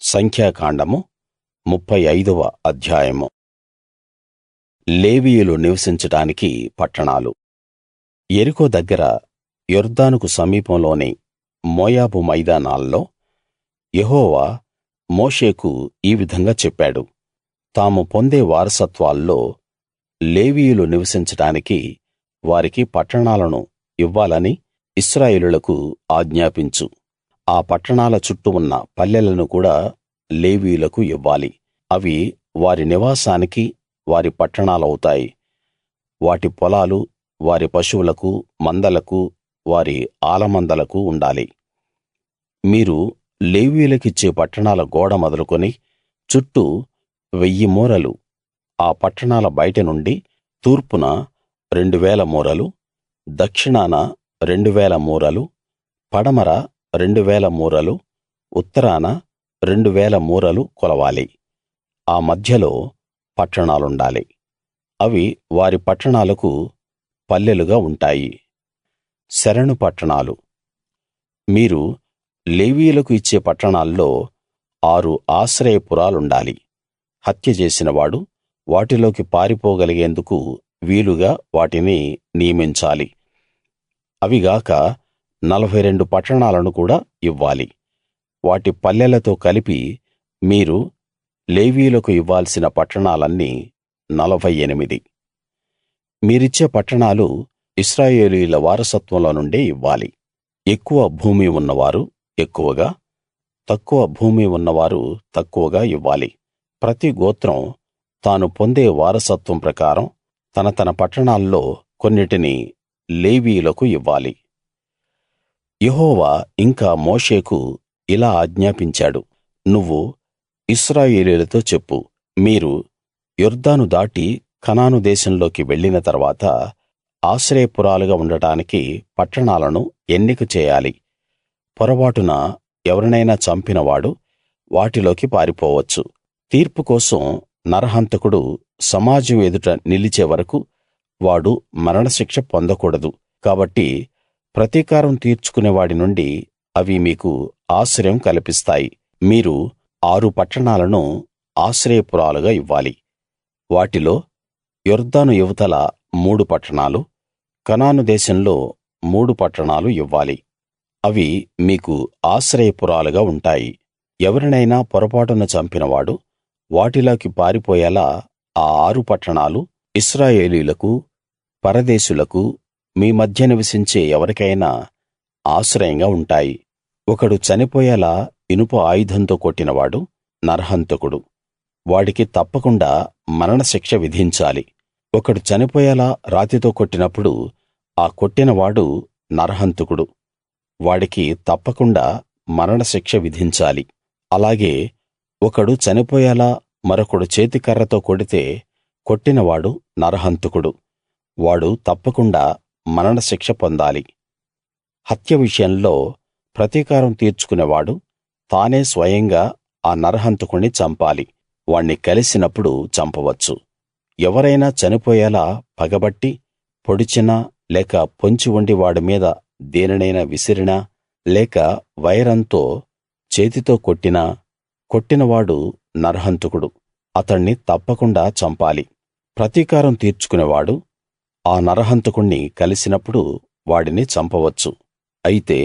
సంఖ్యాకాండము 35వ అధ్యాయము. లేవీయులు నివసించడానికి పట్టణాలు. యెరికో దగ్గర యొర్దానుకు సమీపంలోని మోయాబు మైదానాల్లో యెహోవా మోషేకు ఈ విధంగా చెప్పాడు. తాము పొందే వారసత్వాల్లో లేవీయులు నివసించడానికి వారికి పట్టణాలను ఇవ్వాలని ఇశ్రాయేలీయులకు ఆజ్ఞాపించు. ఆ పట్టణాల చుట్టూ ఉన్న పల్లెలను కూడా లేవీయులకు ఇవ్వాలి. అవి వారి నివాసానికి వారి పట్టణాలవుతాయి. వాటి పొలాలు వారి పశువులకు, మందలకు, వారి ఆలమందలకు ఉండాలి. మీరు లేవీయులకిచ్చే పట్టణాల గోడ మొదలుకొని చుట్టూ 1000 మూరలు, ఆ పట్టణాల బయట నుండి తూర్పున 2000 మూరలు, దక్షిణాన 2000 మూరలు, పడమర 2000 మూరలు, ఉత్తరాన 2000 మూరలు కొలవాలి. ఆ మధ్యలో పట్టణాలుండాలి. అవి వారి పట్టణాలకు పల్లెలుగా ఉంటాయి. శరణు పట్టణాలు. మీరు లేవీయులకు ఇచ్చే పట్టణాల్లో 6 ఆశ్రయపురాలుండాలి. హత్య చేసినవాడు వాటిలోకి పారిపోగలిగేందుకు వీలుగా వాటిని నియమించాలి. అవిగాక 42 పట్టణాలను కూడా ఇవ్వాలి. వాటి పల్లెలతో కలిపి మీరు లేవీయులకు ఇవ్వాల్సిన పట్టణాలన్నీ 48. మీరిచ్చే పట్టణాలు ఇశ్రాయేలీయుల వారసత్వంలో నుండే ఇవ్వాలి. ఎక్కువ భూమి ఉన్నవారు ఎక్కువగా, తక్కువ భూమి ఉన్నవారు తక్కువగా ఇవ్వాలి. ప్రతి గోత్రం తాను పొందే వారసత్వం ప్రకారం తన తన పట్టణాల్లో కొన్నిటిని లేవీయులకు ఇవ్వాలి. యెహోవా ఇంకా మోషేకు ఇలా ఆజ్ఞాపించాడు. నువ్వు ఇశ్రాయేలీయులతో చెప్పు, మీరు యొర్దాను దాటి కనాను దేశంలోకి వెళ్ళిన తరువాత ఆశ్రయపురాలుగా ఉండటానికి పట్టణాలను ఎన్నిక చేయాలి. పొరబాటున ఎవరినైనా చంపినవాడు వాటిలోకి పారిపోవచ్చు. తీర్పు కోసం నరహంతకుడు సమాజం ఎదుట నిలిచే వరకు వాడు మరణశిక్ష పొందకూడదు. కాబట్టి ప్రతీకారం తీర్చుకునే వాడి నుండి అవి మీకు ఆశ్రయం కల్పిస్తాయి. మీరు 6 పట్టణాలను ఆశ్రయపురాలుగా ఇవ్వాలి. వాటిలో యొర్దాను ఇవతల 3 పట్టణాలు, కనాను దేశంలో 3 పట్టణాలు ఇవ్వాలి. అవి మీకు ఆశ్రయపురాలుగా ఉంటాయి. ఎవరినైనా పొరపాటున చంపినవాడు వాటిలోకి పారిపోయేలా ఆ 6 పట్టణాలు ఇశ్రాయేలీయులకు, పరదేశులకు, మీ మధ్య నివసించే ఎవరికైనా ఆశ్రయంగా ఉంటాయి. ఒకడు చనిపోయేలా ఇనుప ఆయుధంతో కొట్టినవాడు నరహంతకుడు. వాడికి తప్పకుండా మరణశిక్ష విధించాలి. ఒకడు చనిపోయేలా రాతితో కొట్టినప్పుడు ఆ కొట్టినవాడు నరహంతకుడు. వాడికి తప్పకుండా మరణశిక్ష విధించాలి. అలాగే ఒకడు చనిపోయేలా మరొకడు చేతికర్రతో కొడితే కొట్టినవాడు నరహంతకుడు. వాడు తప్పకుండా మరణశిక్ష పొందాలి. హత్య విషయంలో ప్రతీకారం తీర్చుకునేవాడు తానే స్వయంగా ఆ నరహంతకుణ్ణి చంపాలి. వాణ్ణి కలిసినప్పుడు చంపవచ్చు. ఎవరైనా చనిపోయేలా పగబట్టి పొడిచినా లేక పొంచి ఉండి వాడి మీద దేనినైనా విసిరినా లేక వైరంతో చేతితో కొట్టినా కొట్టినవాడు నరహంతకుడు. అతణ్ణి తప్పకుండా చంపాలి. ప్రతీకారం తీర్చుకునేవాడు ఆ నరహంతకుణ్ణి కలిసినప్పుడు వాడిని చంపవచ్చు. అయితే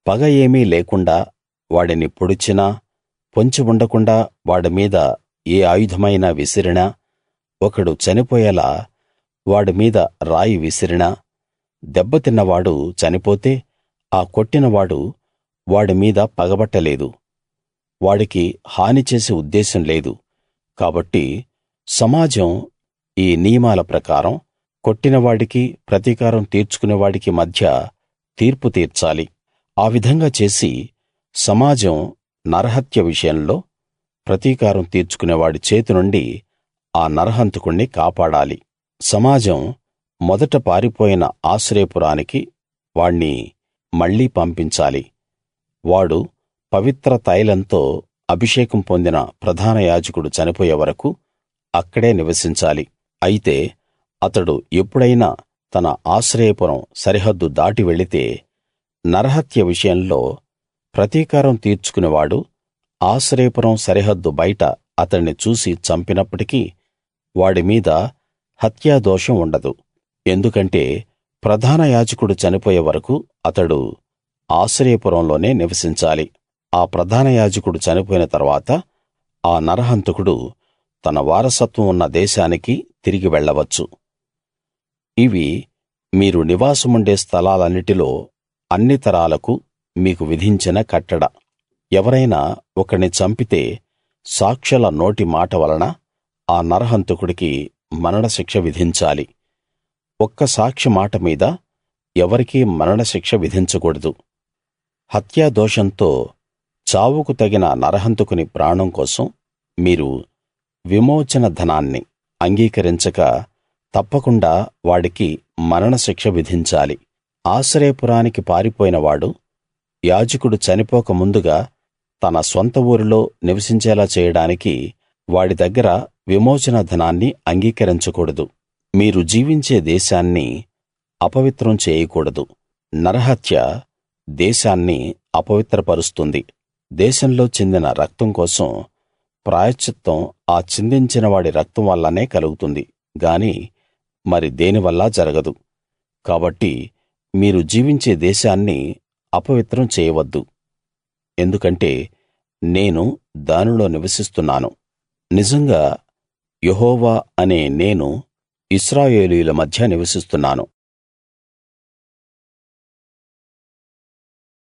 పగ ఏమీ లేకుండా వాడిని పొడిచినా, పొంచి ఉండకుండా వాడి మీద ఏ ఆయుధమైనా విసిరినా, ఒకడు చనిపోయేలా వాడి మీద రాయి విసిరినా, దెబ్బతిన్నవాడు చనిపోతే ఆ కొట్టినవాడు వాడి మీద పగబట్టలేదు. వాడికి హాని చేసే ఉద్దేశం లేదు. కాబట్టి సమాజం ఈ నియమాల ప్రకారం కొట్టినవాడికి ప్రతీకారం తీర్చుకునేవాడికి మధ్య తీర్పు తీర్చాలి. ఆ విధంగా చేసి సమాజం నరహత్య విషయంలో ప్రతీకారం తీర్చుకునేవాడి చేతి నుండి ఆ నరహంతకుణ్ణి కాపాడాలి. సమాజం మొదట పారిపోయిన ఆశ్రయపురానికి వాణ్ణి మళ్ళీ పంపించాలి. వాడు పవిత్ర తైలంతో అభిషేకం పొందిన ప్రధాన యాజకుడు చనిపోయే వరకు అక్కడే నివసించాలి. అయితే అతడు ఎప్పుడైనా తన ఆశ్రయపురం సరిహద్దు దాటి వెళితే నరహత్య విషయంలో ప్రతీకారం తీర్చుకునేవాడు ఆశ్రయపురం సరిహద్దు బయట అతణ్ణి చూసి చంపినప్పటికీ వాడి మీద హత్యాదోషం ఉండదు. ఎందుకంటే ప్రధాన యాజకుడు చనిపోయే వరకూ అతడు ఆశ్రయపురంలోనే నివసించాలి. ఆ ప్రధాన యాజకుడు చనిపోయిన తరువాత ఆ నరహంతకుడు తన వారసత్వం ఉన్న దేశానికి తిరిగి వెళ్ళవచ్చు. ఇవి మీరు నివాసముండే స్థలాలన్నిటిలో అన్ని తరాలకు మీకు విధించిన కట్టడ. ఎవరైనా ఒకణ్ణి చంపితే సాక్షుల నోటి మాట వలన ఆ నరహంతకుడికి మరణశిక్ష విధించాలి. ఒక్క సాక్షి మాట మీద ఎవరికీ మరణశిక్ష విధించకూడదు. హత్యాదోషంతో చావుకు తగిన నరహంతకుని ప్రాణం కోసం మీరు విమోచన ధనాన్ని అంగీకరించక తప్పకుండా వాడికి మరణశిక్ష విధించాలి. ఆశ్రయపురానికి పారిపోయినవాడు యాజకుడు చనిపోక ముందుగా తన స్వంత ఊరిలో నివసించేలా చేయడానికి వాడి దగ్గర విమోచన ధనాన్ని అంగీకరించకూడదు. మీరు జీవించే దేశాన్ని అపవిత్రం చేయకూడదు. నరహత్య దేశాన్ని అపవిత్రపరుస్తుంది. దేశంలో చిందిన రక్తం కోసం ప్రాయశ్చిత్తం ఆ చిందించిన వాడి రక్తం వల్లనే కలుగుతుంది గాని మరి దేనివల్లా జరగదు. కాబట్టి మీరు జీవించే దేశాన్ని అపవిత్రం చేయవద్దు. ఎందుకంటే నేను దానిలో నివసిస్తున్నాను. నిజంగా యెహోవా అనే నేను ఇశ్రాయేలీయుల మధ్య నివసిస్తున్నాను.